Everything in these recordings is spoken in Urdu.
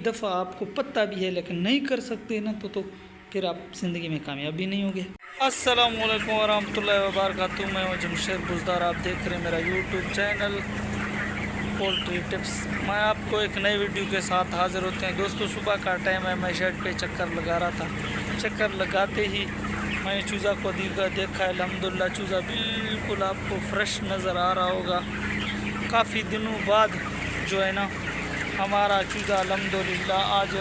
دفعہ آپ کو پتہ بھی ہے لیکن نہیں کر سکتے نا تو پھر آپ زندگی میں کامیاب بھی نہیں ہوگے۔ السلام علیکم ورحمۃ اللہ وبرکاتہ، میں ہوں جمشید بزدار، آپ دیکھ رہے ہیں میرا یوٹیوب چینل پولٹری ٹپس۔ میں آپ کو ایک نئی ویڈیو کے ساتھ حاضر ہوتے ہیں۔ دوستو صبح کا ٹائم ہے، میں شیڈ پہ چکر لگا رہا تھا۔ چکر لگاتے ہی میں نے چوزا کو دیکھا ہے، الحمدللہ چوزا بالکل آپ کو فریش نظر آ رہا ہوگا۔ کافی دنوں بعد جو ہے نا ہمارا چوزا الحمدللہ آج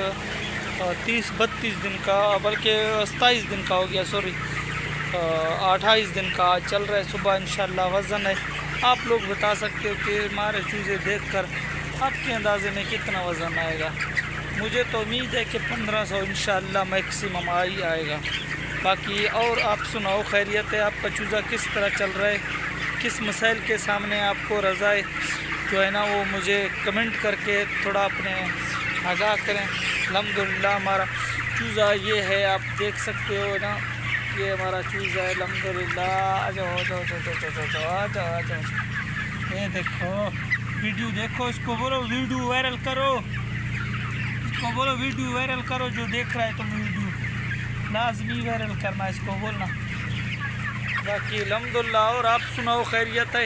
30-32 دن کا، بلکہ 27 دن کا ہو گیا، 28 دن کا آج چل رہا ہے۔ صبح انشاءاللہ وزن ہے، آپ لوگ بتا سکتے ہو کہ ہمارے چوزے دیکھ کر آپ کے اندازے میں کتنا وزن آئے گا۔ مجھے تو امید ہے کہ 1500 انشاءاللہ میکسیمم آئے گا۔ باقی اور آپ سناؤ، خیریت ہے؟ آپ کا چوزا کس طرح چل رہا ہے؟ کس مسائل کے سامنے آپ کو رضا ہے جو ہے نا وہ مجھے کمنٹ کر کے تھوڑا اپنے آگاہ کریں۔ الحمدللہ ہمارا چوزا یہ ہے، آپ دیکھ سکتے ہو نا، یہ ہمارا چوزا ہے الحمدللہ۔ آ جاؤ یہ دیکھو، ویڈیو دیکھو، اس کو بولو ویڈیو وائرل کرو، اس کو بولو ویڈیو وائرل کرو، جو دیکھ رہا ہے تم ویڈیو لازمی وائرل کرنا، اس کو بولنا۔ باقی الحمدللہ اور آپ سناؤ، خیریت ہے؟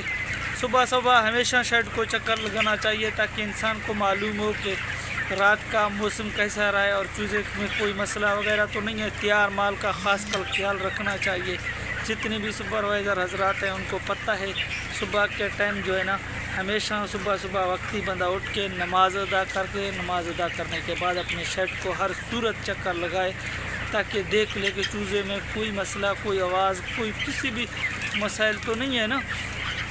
صبح ہمیشہ شیڈ کو چکر لگانا چاہیے تاکہ انسان کو معلوم ہو کہ رات کا موسم کیسا رہا ہے اور چوزے میں کوئی مسئلہ وغیرہ تو نہیں ہے۔ تیار مال کا خاص کر خیال رکھنا چاہیے۔ جتنے بھی سپروائزر حضرات ہیں ان کو پتہ ہے صبح کے ٹائم جو ہے نا ہمیشہ صبح وقتی بندہ اٹھ کے نماز ادا کرنے کے بعد اپنے شیڈ کو ہر صورت چکر لگائے تاکہ دیکھ لے کہ چوزے میں کوئی مسئلہ، کوئی آواز، کوئی کسی بھی مسائل تو نہیں ہے نا۔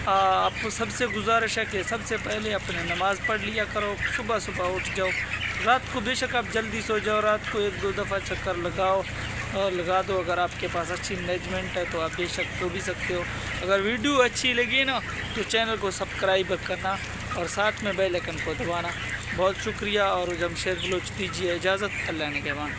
آپ کو سب سے گزارش ہے کہ سب سے پہلے اپنے نماز پڑھ لیا کرو، صبح اٹھ جاؤ۔ رات کو بے شک آپ جلدی سو جاؤ، رات کو 1-2 دفعہ چکر لگا دو۔ اگر آپ کے پاس اچھی مینجمنٹ ہے تو آپ بے شک سو بھی سکتے ہو۔ اگر ویڈیو اچھی لگی نا تو چینل کو سبسکرائب کرنا اور ساتھ میں بیل آئیکن کو دبانا۔ بہت شکریہ، اور جمشید بلوچ دیجیے اجازت، اللہ نگہبان۔